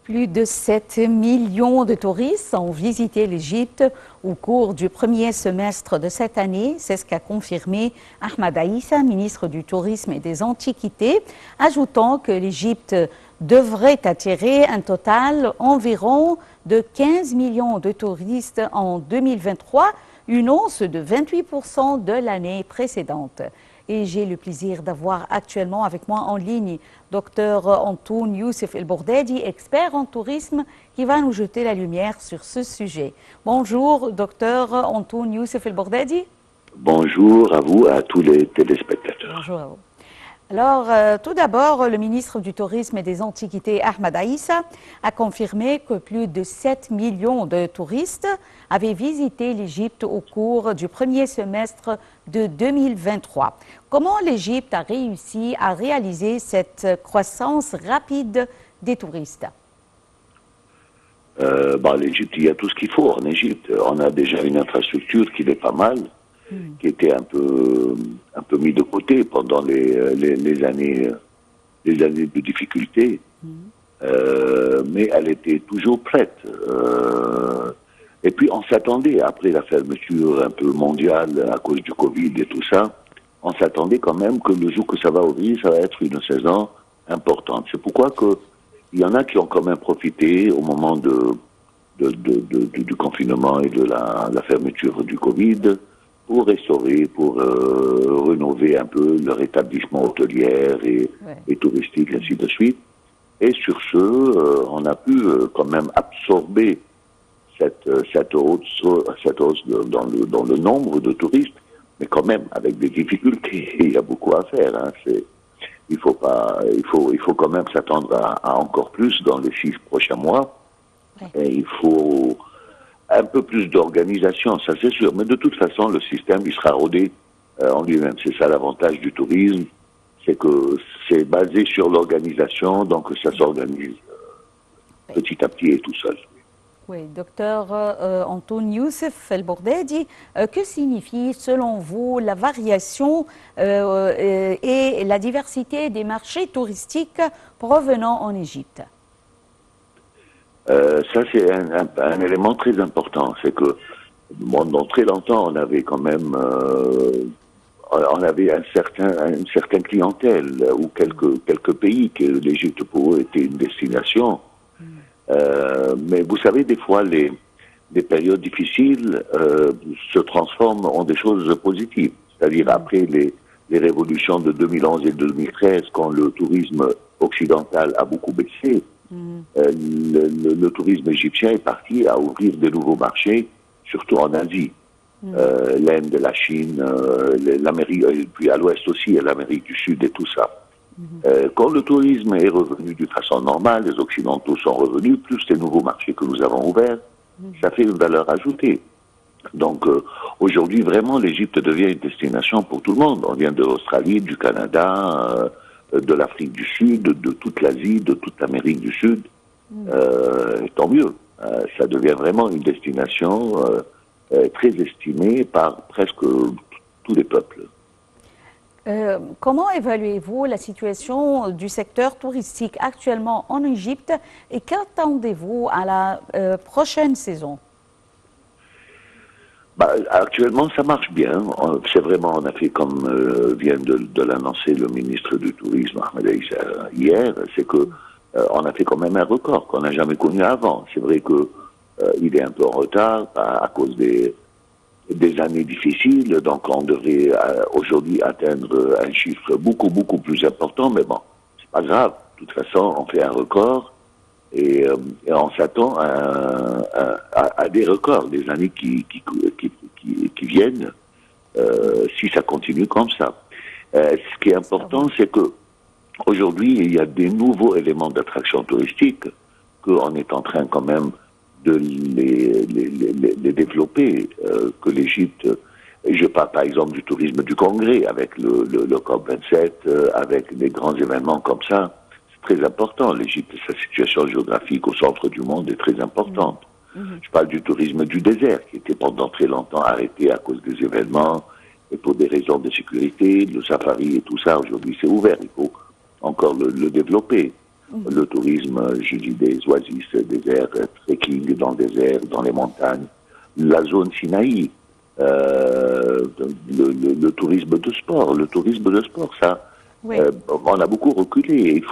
Plus de 7 millions de touristes ont visité l'Égypte au cours du premier semestre de cette année. C'est ce qu'a confirmé Ahmed Aïssa, ministre du Tourisme et des Antiquités, ajoutant que l'Égypte devrait attirer un total environ de 15 millions de touristes en 2023, une hausse de 28% de l'année précédente. Et j'ai le plaisir d'avoir actuellement avec moi en ligne Dr Antoun Youssef El Bordadi, expert en tourisme, qui va nous jeter la lumière sur ce sujet. Bonjour, Dr Antoun Youssef El Bordadi. Bonjour à vous, à tous les téléspectateurs. Bonjour à vous. Alors, tout d'abord, le ministre du Tourisme et des Antiquités, Ahmed Aïssa, a confirmé que plus de 7 millions de touristes avaient visité l'Égypte au cours du premier semestre de 2023. Comment l'Égypte a réussi à réaliser cette croissance rapide des touristes? L'Égypte, il y a tout ce qu'il faut en Égypte. On a déjà une infrastructure qui est pas mal, qui était un peu mis de côté pendant les années de difficulté, mais elle était toujours prête. Et puis on s'attendait, après la fermeture un peu mondiale à cause du Covid et tout ça, on s'attendait quand même que le jour que ça va ouvrir, ça va être une saison importante. C'est pourquoi il y en a qui ont quand même profité au moment du confinement et de la fermeture du Covid pour restaurer, pour rénover un peu leur établissement hôtelier et touristique, ainsi de suite. Et sur ce, on a pu quand même absorber cette hausse dans le nombre de touristes, mais quand même avec des difficultés. Il y a beaucoup à faire. Hein. Il faut quand même s'attendre à encore plus dans les 6 prochains mois. Ouais. Et il faut un peu plus d'organisation, ça c'est sûr. Mais de toute façon, le système, il sera rodé en lui-même. C'est ça l'avantage du tourisme, c'est que c'est basé sur l'organisation, donc ça s'organise petit à petit et tout seul. Oui, docteur Antoun Youssef El Bordadi, que signifie selon vous la variation et la diversité des marchés touristiques provenant en Égypte? Ça, c'est un élément très important. C'est que dans très longtemps, on avait quand même une certaine clientèle ou quelques pays que l'Égypte pour eux était une destination. Mais vous savez, des fois, les périodes difficiles se transforment en des choses positives. C'est-à-dire après les révolutions de 2011 et 2013, quand le tourisme occidental a beaucoup baissé, le tourisme égyptien est parti à ouvrir de nouveaux marchés, surtout en Asie. L'Inde, la Chine, l'Amérique, et puis à l'ouest aussi, l'Amérique du Sud et tout ça. Quand le tourisme est revenu d'une façon normale, les Occidentaux sont revenus, plus les nouveaux marchés que nous avons ouverts, ça fait une valeur ajoutée. Donc aujourd'hui, vraiment, l'Égypte devient une destination pour tout le monde. On vient de l'Australie, du Canada, de l'Afrique du Sud, de toute l'Asie, de toute l'Amérique du Sud. Tant mieux. Ça devient vraiment une destination très estimée par presque tous les peuples. Comment évaluez-vous la situation du secteur touristique actuellement en Égypte et qu'attendez-vous à la prochaine saison? Actuellement, ça marche bien. C'est vraiment, on a fait comme vient de l'annoncer le ministre du Tourisme, Ahmed Aïssa, hier, c'est que on a fait quand même un record qu'on n'a jamais connu avant. C'est vrai que il est un peu en retard à cause des années difficiles, donc on devrait aujourd'hui atteindre un chiffre beaucoup plus important, mais bon, c'est pas grave. De toute façon, on fait un record et on s'attend à des records des années qui viennent si ça continue comme ça. Ce qui est important, c'est que aujourd'hui, il y a des nouveaux éléments d'attraction touristique qu'on est en train quand même de les développer, que l'Égypte, je parle par exemple du tourisme du Congrès, avec le COP27, avec des grands événements comme ça, c'est très important. L'Égypte, sa situation géographique au centre du monde est très importante. Je parle du tourisme du désert, qui était pendant très longtemps arrêté à cause des événements et pour des raisons de sécurité, le safari et tout ça, aujourd'hui c'est ouvert, il faut encore le développer. Le tourisme, je dis des oasis, déserts, trekking dans le désert, dans les montagnes, la zone Sinaï, le tourisme de sport. Le tourisme de sport, ça, Oui. on a beaucoup reculé.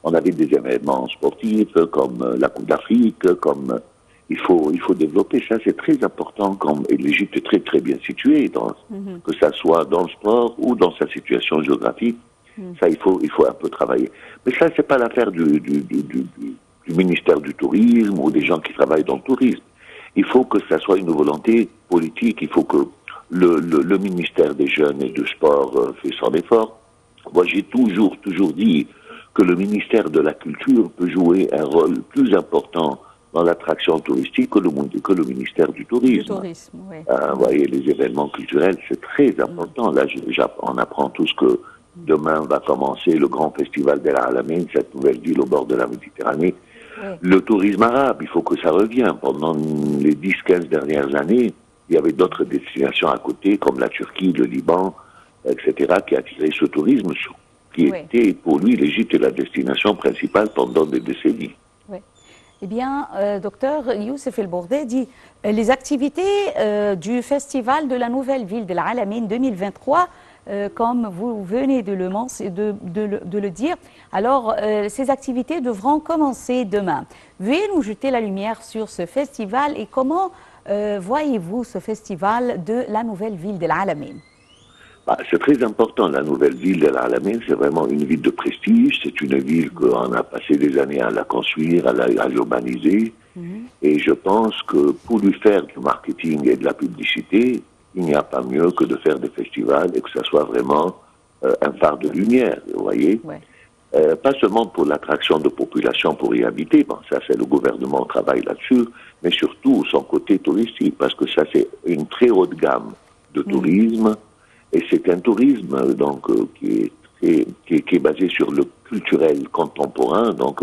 On avait des événements sportifs comme la Coupe d'Afrique, comme il faut développer ça. C'est très important. Et l'Égypte est très très bien située, que ça soit dans le sport ou dans sa situation géographique. Ça, il faut un peu travailler. Mais ça, c'est pas l'affaire du ministère du Tourisme ou des gens qui travaillent dans le tourisme. Il faut que ça soit une volonté politique. Il faut que le ministère des Jeunes et du Sport fait son effort. Moi, j'ai toujours dit que le ministère de la Culture peut jouer un rôle plus important dans l'attraction touristique que le ministère du Tourisme. Du tourisme, oui. Vous voyez, les événements culturels, c'est très important. Là, on apprend tous que demain va commencer le grand festival d'El Alamein, cette nouvelle ville au bord de la Méditerranée. Oui. Le tourisme arabe, il faut que ça revienne. Pendant les 10-15 dernières années, il y avait d'autres destinations à côté, comme la Turquie, le Liban, etc., qui attiraient ce tourisme, qui était, pour lui, l'Égypte est la destination principale pendant des décennies. Oui. Eh bien, docteur Youssef El Bourdeh dit les activités du festival de la nouvelle ville de l'Alamein 2023, comme vous venez de le dire. Alors, ces activités devront commencer demain. Veuillez nous jeter la lumière sur ce festival et comment voyez-vous ce festival de la nouvelle ville de l'Alamein? C'est très important, la nouvelle ville de l'Alamein, c'est vraiment une ville de prestige, c'est une ville qu'on a passé des années à la construire, à l'urbaniser, et je pense que pour lui faire du marketing et de la publicité, il n'y a pas mieux que de faire des festivals et que ça soit vraiment un phare de lumière, vous voyez. Ouais. Pas seulement pour l'attraction de population pour y habiter, bon, ça c'est le gouvernement qui travaille là-dessus, mais surtout son côté touristique, parce que ça c'est une très haute gamme de tourisme, et c'est un tourisme donc qui est basé sur le culturel contemporain, donc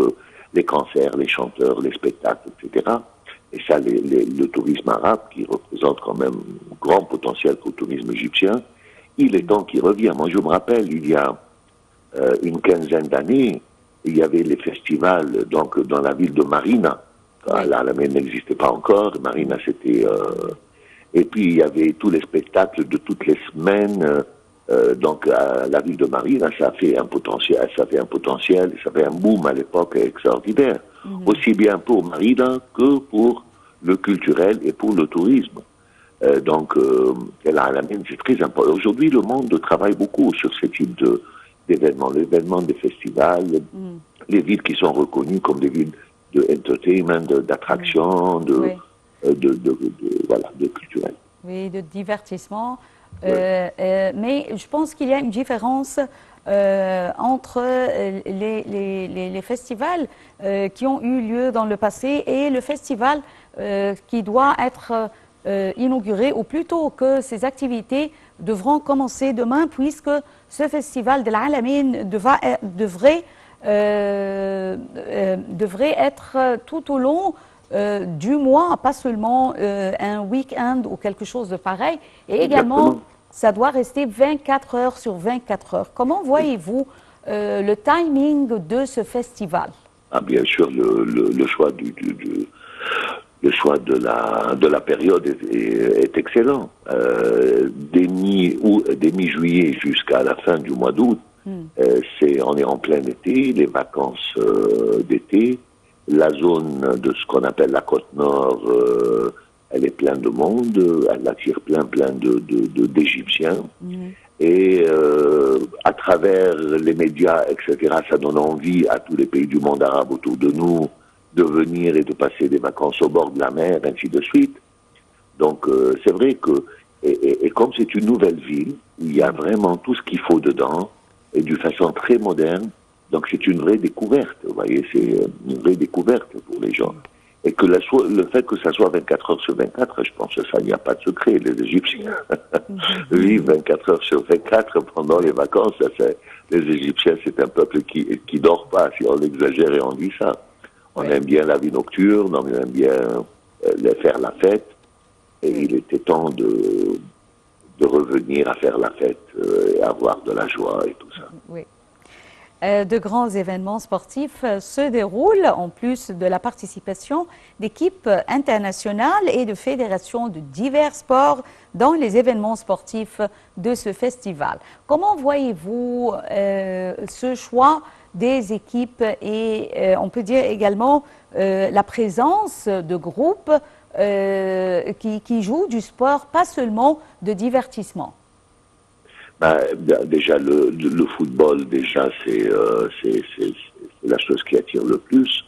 les concerts, les chanteurs, les spectacles, etc. Et ça, le tourisme arabe, qui représente quand même un grand potentiel pour le tourisme égyptien, il est temps qu'il revienne. Moi, je me rappelle, il y a une quinzaine d'années, il y avait les festivals donc dans la ville de Marina. L'Alamein n'existait pas encore. Marina, c'était... et puis, il y avait tous les spectacles de toutes les semaines. Donc, à la ville de Marina, ça fait un potentiel, ça fait un boom à l'époque extraordinaire. Aussi bien pour Marina que pour le culturel et pour le tourisme. Donc, l'Alamein, c'est très important. Aujourd'hui, le monde travaille beaucoup sur ce type d'événements. L'événement des festivals, les villes qui sont reconnues comme des villes de entertainment, d'attraction, voilà, de culturel. Oui, de divertissement. Mais je pense qu'il y a une différence entre les festivals qui ont eu lieu dans le passé et le festival qui doit être inauguré, ou plutôt que ces activités devront commencer demain, puisque ce festival de l'Alamein devrait être tout au long du mois, pas seulement un week-end ou quelque chose de pareil. Et également, ça doit rester 24 heures sur 24 heures. Comment voyez-vous le timing de ce festival? Bien sûr, le choix le choix de la période est excellent. Dès mi-juillet jusqu'à la fin du mois d'août, on est en plein été, les vacances d'été. La zone de ce qu'on appelle la côte nord, elle est pleine de monde, elle attire plein d'Égyptiens. Et à travers les médias, etc., ça donne envie à tous les pays du monde arabe autour de nous de venir et de passer des vacances au bord de la mer, ainsi de suite. Donc c'est vrai que, et comme c'est une nouvelle ville, il y a vraiment tout ce qu'il faut dedans, et d'une façon très moderne, donc c'est une vraie découverte, vous voyez, c'est une vraie découverte pour les gens. Et que le fait que ça soit 24 heures sur 24, je pense que ça, il n'y a pas de secret. Les Égyptiens vivent 24 heures sur 24 pendant les vacances. Les Égyptiens, c'est un peuple qui dort pas, si on exagère et on dit ça. On aime bien la vie nocturne, on aime bien faire la fête. Et il était temps de revenir à faire la fête et avoir de la joie et tout ça. Oui. De grands événements sportifs se déroulent, en plus de la participation d'équipes internationales et de fédérations de divers sports dans les événements sportifs de ce festival. Comment voyez-vous ce choix des équipes et on peut dire également la présence de groupes qui jouent du sport, pas seulement de divertissement? Déjà, le football, déjà, c'est la chose qui attire le plus.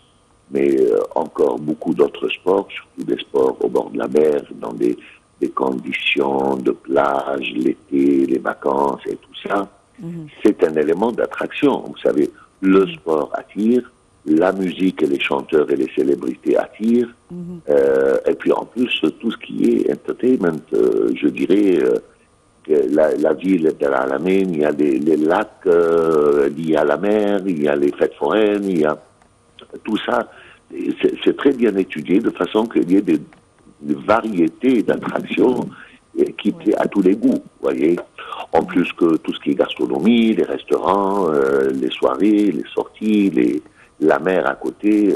Mais encore beaucoup d'autres sports, surtout des sports au bord de la mer, dans des conditions de plage, l'été, les vacances et tout ça. C'est un élément d'attraction. Vous savez, le sport attire, la musique et les chanteurs et les célébrités attirent. Et puis en plus, tout ce qui est entertainment, je dirais... La ville de l'Alamein, il y a les lacs liés à la mer, il y a les fêtes foraines, il y a tout ça. C'est très bien étudié de façon qu'il y ait des variétés d'attractions qui plaît à tous les goûts, voyez. En plus que tout ce qui est gastronomie, les restaurants, les soirées, les sorties, la mer à côté,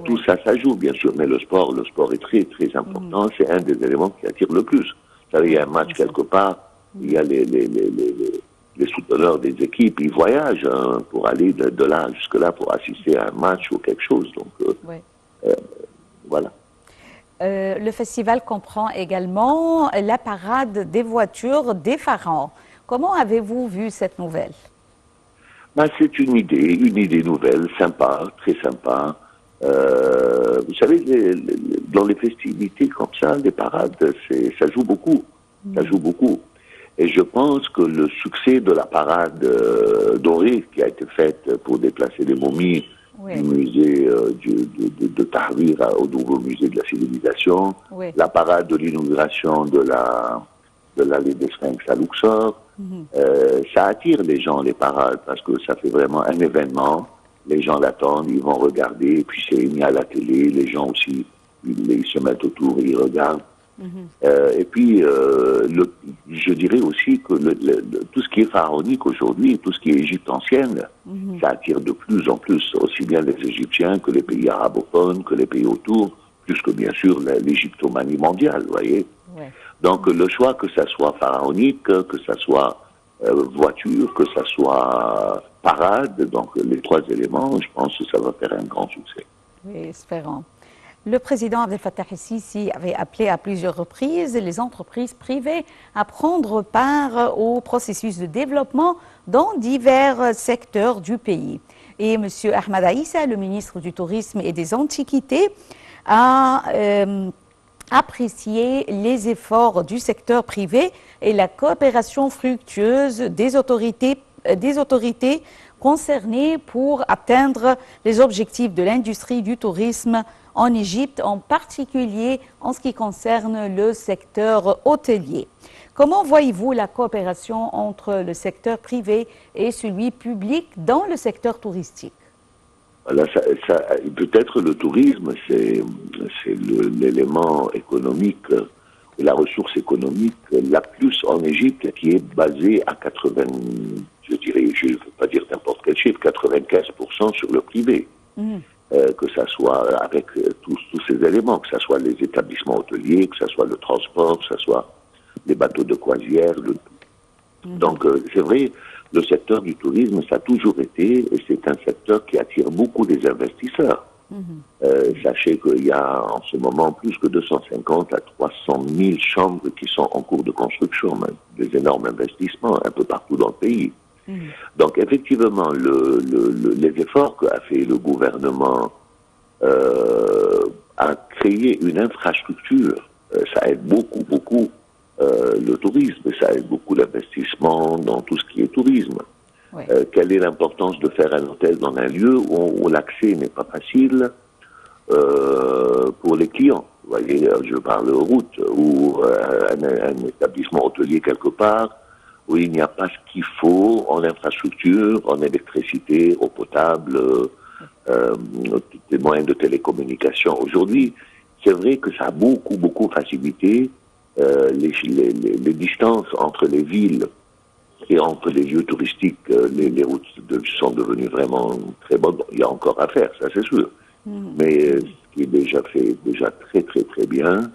tout ça, ça joue bien sûr. Mais le sport est très très important. C'est un des éléments qui attire le plus. Vous savez, il y a un match quelque part, il y a les souteneurs des équipes, ils voyagent pour aller de là jusque-là pour assister à un match ou quelque chose. Donc, voilà. Le festival comprend également la parade des voitures des pharaons. Comment avez-vous vu cette nouvelle? C'est une idée nouvelle, sympa, très sympa. Vous savez, dans les festivités comme ça, les parades, ça joue beaucoup. Ça joue beaucoup. Et je pense que le succès de la parade dorée qui a été faite pour déplacer les momies du musée de Tahrir au nouveau musée de la civilisation, la parade de l'inauguration de l'allée des Sphinx à Luxor, ça attire les gens, les parades, parce que ça fait vraiment un événement. Les gens l'attendent, ils vont regarder, et puis c'est mis à la télé, les gens aussi, ils se mettent autour, ils regardent. Et puis, je dirais aussi que tout ce qui est pharaonique aujourd'hui, tout ce qui est Égypte ancienne, ça attire de plus en plus, aussi bien les Égyptiens que les pays arabophones, que les pays autour, plus que bien sûr l'égyptomanie mondiale, vous voyez. Donc le choix, que ça soit pharaonique, que ça soit voiture, que ça soit parade, donc les trois éléments, je pense que ça va faire un grand succès. Oui, espérons. Le président Abdel Fattah el-Sisi avait appelé à plusieurs reprises les entreprises privées à prendre part au processus de développement dans divers secteurs du pays. Et M. Ahmed Aïssa, le ministre du Tourisme et des Antiquités, a apprécié les efforts du secteur privé et la coopération fructueuse des autorités concernées pour atteindre les objectifs de l'industrie du tourisme en Égypte, en particulier en ce qui concerne le secteur hôtelier. Comment voyez-vous la coopération entre le secteur privé et celui public dans le secteur touristique? Peut-être le tourisme, c'est l'élément économique, la ressource économique la plus en Égypte, qui est basée à 80, je dirais, je ne veux pas dire n'importe quel chiffre, 95% sur le privé. Que ça soit avec tous ces éléments, que ce soit les établissements hôteliers, que ce soit le transport, que ce soit les bateaux de croisière. Donc c'est vrai, le secteur du tourisme, ça a toujours été, et c'est un secteur qui attire beaucoup les investisseurs. Sachez qu'il y a en ce moment plus que 250 à 300 000 chambres qui sont en cours de construction, même, des énormes investissements un peu partout dans le pays. Donc effectivement, les efforts qu'a fait le gouvernement à créer une infrastructure, ça aide beaucoup le tourisme, ça aide beaucoup l'investissement dans tout ce qui est tourisme. Quelle est l'importance de faire un hôtel dans un lieu où l'accès n'est pas facile pour les clients? Vous voyez, je parle route, ou un établissement hôtelier quelque part, où il n'y a pas ce qu'il faut en infrastructure, en électricité, eau potable, des moyens de télécommunication. Aujourd'hui, c'est vrai que ça a beaucoup facilité les distances entre les villes et entre les lieux touristiques, les routes sont devenues vraiment très bonnes. Bon, il y a encore à faire, ça c'est sûr. Mais ce qui est déjà fait, déjà très très très bien,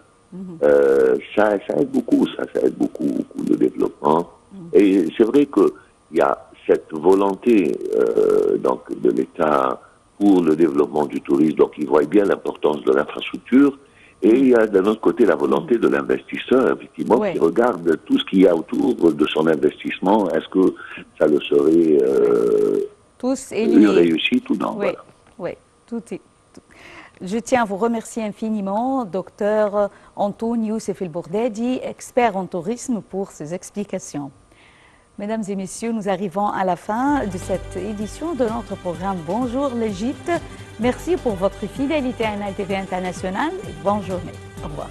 ça aide beaucoup, ça aide beaucoup le développement. Et c'est vrai qu'il y a cette volonté donc de l'État pour le développement du tourisme, donc ils voient bien l'importance de l'infrastructure. Et il y a d'un autre côté la volonté de l'investisseur, effectivement, qui regarde tout ce qu'il y a autour de son investissement. Est-ce que ça le serait une réussite ou non? Oui, Voilà. Oui, tout est. Je tiens à vous remercier infiniment, docteur Antoun Youssef El Bourdadi, expert en tourisme, pour ces explications. Mesdames et messieurs, nous arrivons à la fin de cette édition de notre programme Bonjour l'Égypte. Merci pour votre fidélité à NLTV International et bonne journée. Au revoir.